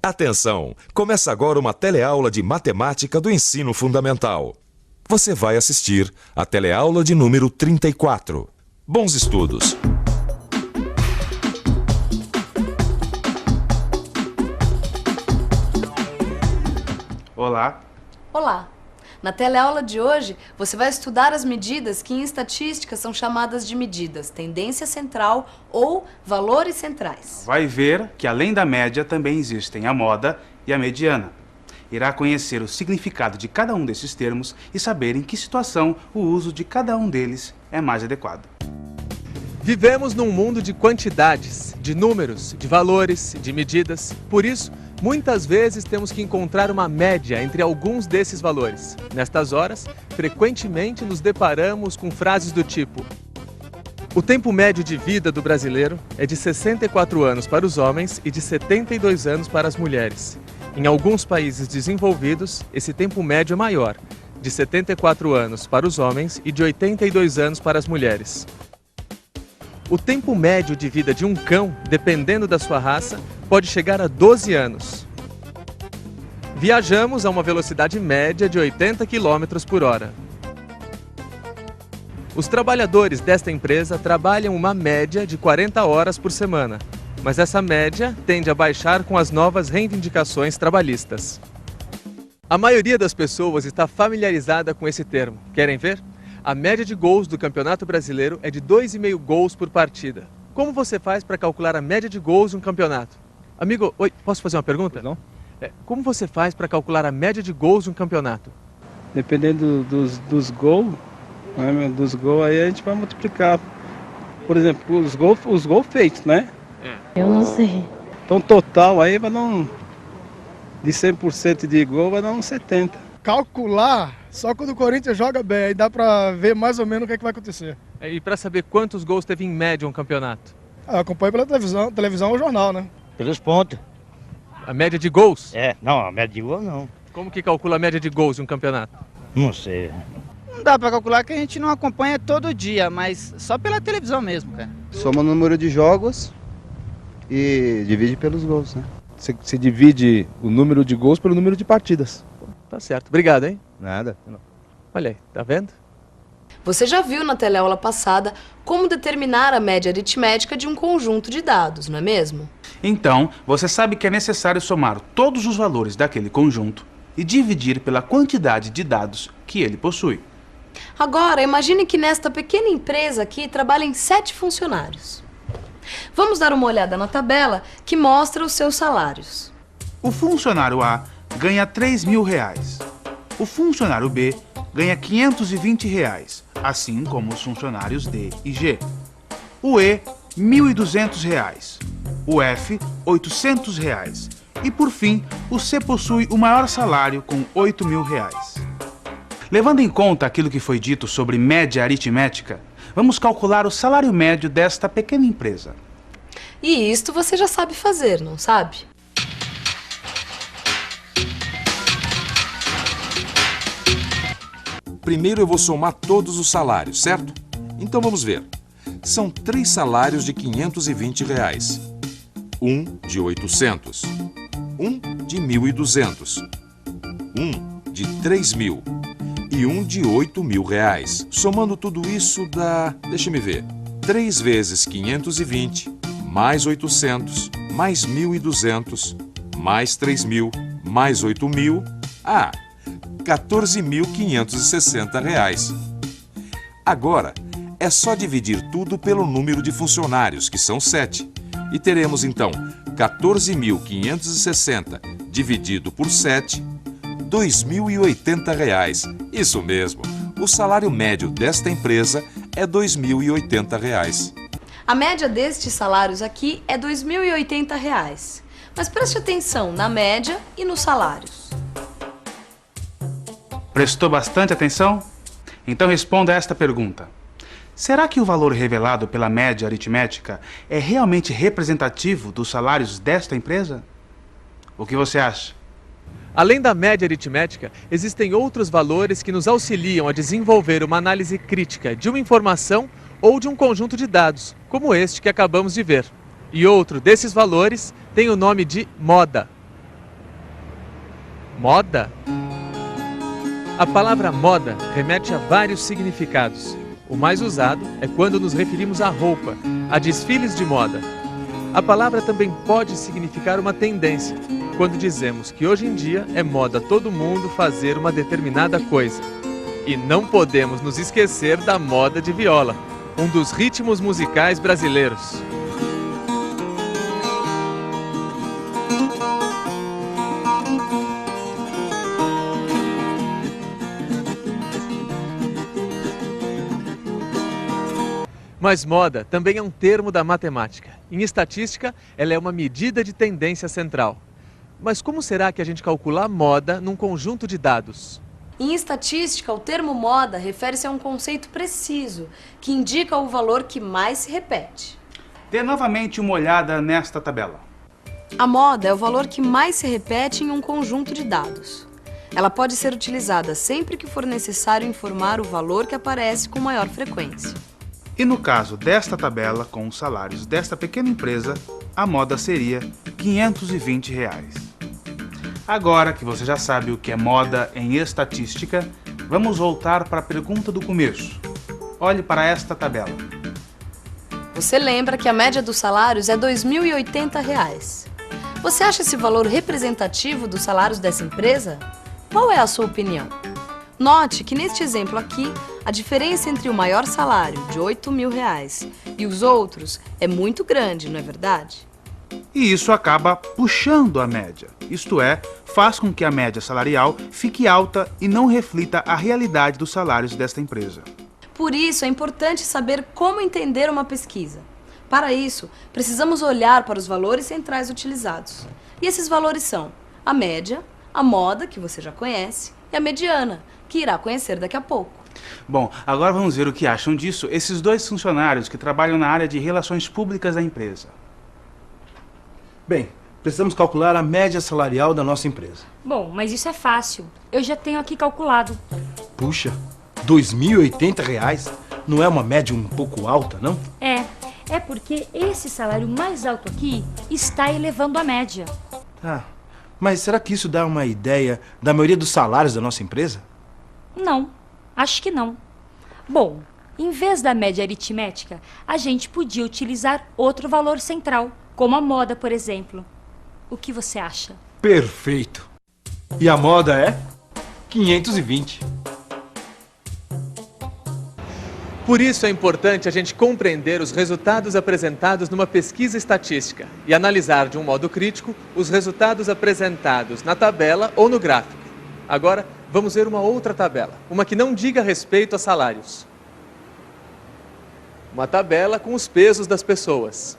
Atenção! Começa agora uma teleaula de matemática do ensino fundamental. Você vai assistir a teleaula de número 34. Bons estudos! Olá! Olá! Na teleaula de hoje, você vai estudar as medidas que em estatística são chamadas de medidas tendência central ou valores centrais. Vai ver que além da média também existem a moda e a mediana. Irá conhecer o significado de cada um desses termos e saber em que situação o uso de cada um deles é mais adequado. Vivemos num mundo de quantidades, de números, de valores, de medidas. Por isso, muitas vezes temos que encontrar uma média entre alguns desses valores. Nestas horas, frequentemente nos deparamos com frases do tipo: o tempo médio de vida do brasileiro é de 64 anos para os homens e de 72 anos para as mulheres. Em alguns países desenvolvidos, esse tempo médio é maior, de 74 anos para os homens e de 82 anos para as mulheres. O tempo médio de vida de um cão, dependendo da sua raça, pode chegar a 12 anos. Viajamos a uma velocidade média de 80 km por hora. Os trabalhadores desta empresa trabalham uma média de 40 horas por semana, mas essa média tende a baixar com as novas reivindicações trabalhistas. A maioria das pessoas está familiarizada com esse termo. Querem ver? A média de gols do Campeonato Brasileiro é de 2,5 gols por partida. Como você faz para calcular a média de gols de um campeonato? Amigo, oi, posso fazer uma pergunta? Não. Como você faz para calcular a média de gols de um campeonato? Dependendo dos gols, né, dos gols aí a gente vai multiplicar. Por exemplo, os gols feitos, né? Eu não sei. Então total aí vai dar de 100% de gol vai dar uns 70. Calcular só quando o Corinthians joga bem, aí dá pra ver mais ou menos o que, é que vai acontecer. E para saber quantos gols teve em média um campeonato? Eu acompanho pela televisão ou jornal, né? Pelos pontos. A média de gols? Não, a média de gol não. Como que calcula a média de gols de um campeonato? Não sei. Não dá pra calcular que a gente não acompanha todo dia, mas só pela televisão mesmo, cara. Soma o número de jogos e divide pelos gols, né? Você divide o número de gols pelo número de partidas. Tá certo. Obrigado, hein? Nada. Olha aí, tá vendo? Você já viu na teleaula passada como determinar a média aritmética de um conjunto de dados, não é mesmo? Então, você sabe que é necessário somar todos os valores daquele conjunto e dividir pela quantidade de dados que ele possui. Agora, imagine que nesta pequena empresa aqui trabalhem 7 funcionários. Vamos dar uma olhada na tabela que mostra os seus salários. O funcionário A ganha R$3.000. O funcionário B ganha R$520, assim como os funcionários D e G. O E, R$1.200. O F, R$800. E por fim, o C possui o maior salário com R$8.000. Levando em conta aquilo que foi dito sobre média aritmética, vamos calcular o salário médio desta pequena empresa. E isto você já sabe fazer, não sabe? Primeiro eu vou somar todos os salários, certo? Então vamos ver. São 3 salários de R$520. Um de 800. Um de 1.200. Um de 3.000. E um de R$8.000. Somando tudo isso dá... Deixa-me ver. 3 vezes 520, mais 800, mais 1.200, mais 3.000, mais 8.000... R$14.560. Agora, é só dividir tudo pelo número de funcionários, que são 7. E teremos, então, R$14.560 dividido por 7, R$2.080. Isso mesmo, o salário médio desta empresa é R$2.080. A média destes salários aqui é R$2.080. Mas preste atenção na média e nos salários. Prestou bastante atenção? Então responda a esta pergunta. Será que o valor revelado pela média aritmética é realmente representativo dos salários desta empresa? O que você acha? Além da média aritmética, existem outros valores que nos auxiliam a desenvolver uma análise crítica de uma informação ou de um conjunto de dados, como este que acabamos de ver. E outro desses valores tem o nome de moda. Moda? A palavra moda remete a vários significados. O mais usado é quando nos referimos à roupa, a desfiles de moda. A palavra também pode significar uma tendência, quando dizemos que hoje em dia é moda todo mundo fazer uma determinada coisa. E não podemos nos esquecer da moda de viola, um dos ritmos musicais brasileiros. Mas moda também é um termo da matemática. Em estatística, ela é uma medida de tendência central. Mas como será que a gente calcula a moda num conjunto de dados? Em estatística, o termo moda refere-se a um conceito preciso, que indica o valor que mais se repete. Dê novamente uma olhada nesta tabela. A moda é o valor que mais se repete em um conjunto de dados. Ela pode ser utilizada sempre que for necessário informar o valor que aparece com maior frequência. E no caso desta tabela, com os salários desta pequena empresa, a moda seria R$ 520. Agora que você já sabe o que é moda em estatística, vamos voltar para a pergunta do começo. Olhe para esta tabela. Você lembra que a média dos salários é R$ 2.080. Você acha esse valor representativo dos salários dessa empresa? Qual é a sua opinião? Note que neste exemplo aqui, a diferença entre o maior salário, de R$ 8.000, e os outros é muito grande, não é verdade? E isso acaba puxando a média, isto é, faz com que a média salarial fique alta e não reflita a realidade dos salários desta empresa. Por isso, é importante saber como entender uma pesquisa. Para isso, precisamos olhar para os valores centrais utilizados. E esses valores são a média, a moda, que você já conhece, e a mediana, que irá conhecer daqui a pouco. Bom, agora vamos ver o que acham disso esses dois funcionários que trabalham na área de relações públicas da empresa. Bem, precisamos calcular a média salarial da nossa empresa. Bom, mas isso é fácil. Eu já tenho aqui calculado. Puxa, R$ 2.080? Não é uma média um pouco alta, não? É porque esse salário mais alto aqui está elevando a média. Ah, mas será que isso dá uma ideia da maioria dos salários da nossa empresa? Não, acho que não. Bom, em vez da média aritmética, a gente podia utilizar outro valor central, como a moda, por exemplo. O que você acha? Perfeito! E a moda é 520. Por isso é importante a gente compreender os resultados apresentados numa pesquisa estatística e analisar de um modo crítico os resultados apresentados na tabela ou no gráfico. Agora, vamos ver uma outra tabela, uma que não diga respeito a salários. Uma tabela com os pesos das pessoas.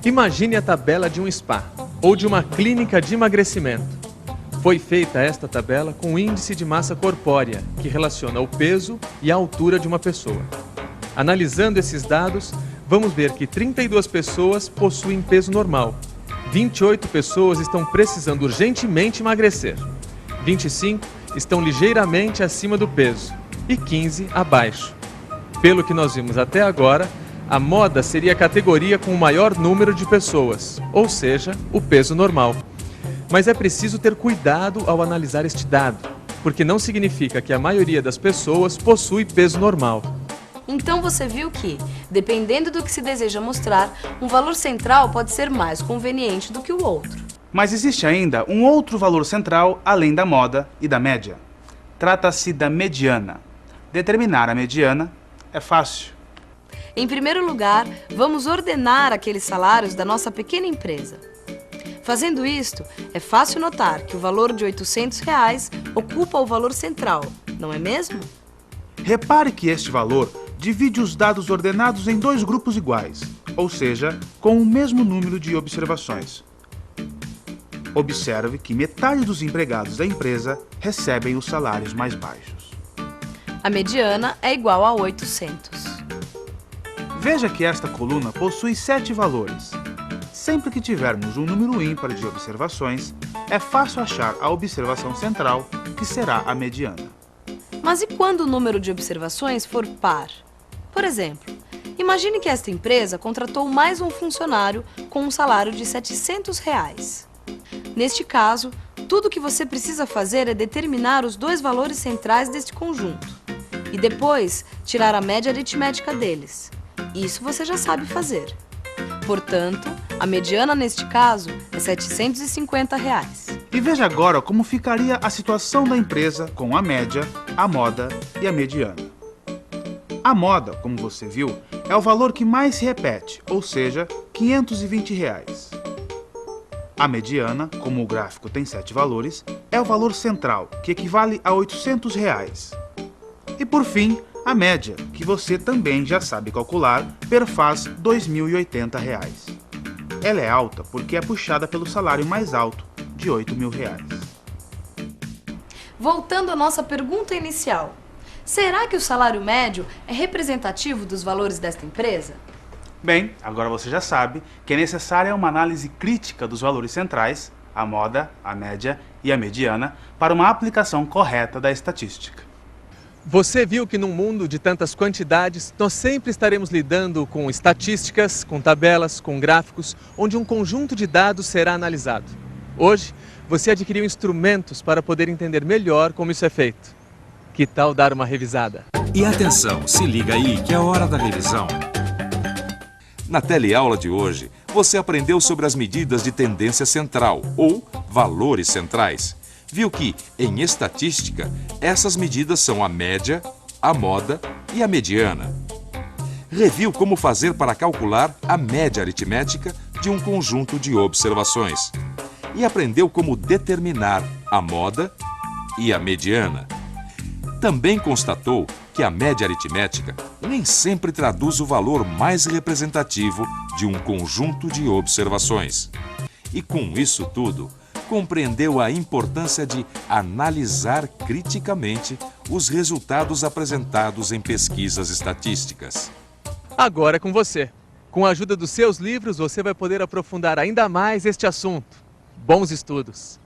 Imagine a tabela de um spa ou de uma clínica de emagrecimento. Foi feita esta tabela com o índice de massa corpórea, que relaciona o peso e a altura de uma pessoa. Analisando esses dados, vamos ver que 32 pessoas possuem peso normal, 28 pessoas estão precisando urgentemente emagrecer, 25 estão ligeiramente acima do peso e 15 abaixo. Pelo que nós vimos até agora, a moda seria a categoria com o maior número de pessoas, ou seja, o peso normal. Mas é preciso ter cuidado ao analisar este dado, porque não significa que a maioria das pessoas possui peso normal. Então você viu que, dependendo do que se deseja mostrar, um valor central pode ser mais conveniente do que o outro. Mas existe ainda um outro valor central além da moda e da média. Trata-se da mediana. Determinar a mediana é fácil. Em primeiro lugar, vamos ordenar aqueles salários da nossa pequena empresa. Fazendo isto, é fácil notar que o valor de R$ 800 ocupa o valor central, não é mesmo? Repare que este valor divide os dados ordenados em dois grupos iguais, ou seja, com o mesmo número de observações. Observe que metade dos empregados da empresa recebem os salários mais baixos. A mediana é igual a 800. Veja que esta coluna possui 7 valores. Sempre que tivermos um número ímpar de observações, é fácil achar a observação central, que será a mediana. Mas e quando o número de observações for par? Por exemplo, imagine que esta empresa contratou mais um funcionário com um salário de R$ 700. Neste caso, tudo que você precisa fazer é determinar os dois valores centrais deste conjunto e depois tirar a média aritmética deles. Isso você já sabe fazer. Portanto, a mediana neste caso é R$ 750. E veja agora como ficaria a situação da empresa com a média, a moda e a mediana. A moda, como você viu, é o valor que mais se repete, ou seja, R$ 520. A mediana, como o gráfico tem 7 valores, é o valor central, que equivale a R$ 800. E por fim, a média, que você também já sabe calcular, perfaz R$ 2.080. Ela é alta porque é puxada pelo salário mais alto, de R$ 8.000. Voltando à nossa pergunta inicial, será que o salário médio é representativo dos valores desta empresa? Bem, agora você já sabe que é necessária uma análise crítica dos valores centrais, a moda, a média e a mediana, para uma aplicação correta da estatística. Você viu que num mundo de tantas quantidades, nós sempre estaremos lidando com estatísticas, com tabelas, com gráficos, onde um conjunto de dados será analisado. Hoje, você adquiriu instrumentos para poder entender melhor como isso é feito. Que tal dar uma revisada? E atenção, se liga aí que é hora da revisão. Na teleaula de hoje, você aprendeu sobre as medidas de tendência central, ou valores centrais. Viu que, em estatística, essas medidas são a média, a moda e a mediana. Reviu como fazer para calcular a média aritmética de um conjunto de observações. E aprendeu como determinar a moda e a mediana. Também constatou que a média aritmética nem sempre traduz o valor mais representativo de um conjunto de observações. E com isso tudo, compreendeu a importância de analisar criticamente os resultados apresentados em pesquisas estatísticas. Agora é com você. Com a ajuda dos seus livros, você vai poder aprofundar ainda mais este assunto. Bons estudos!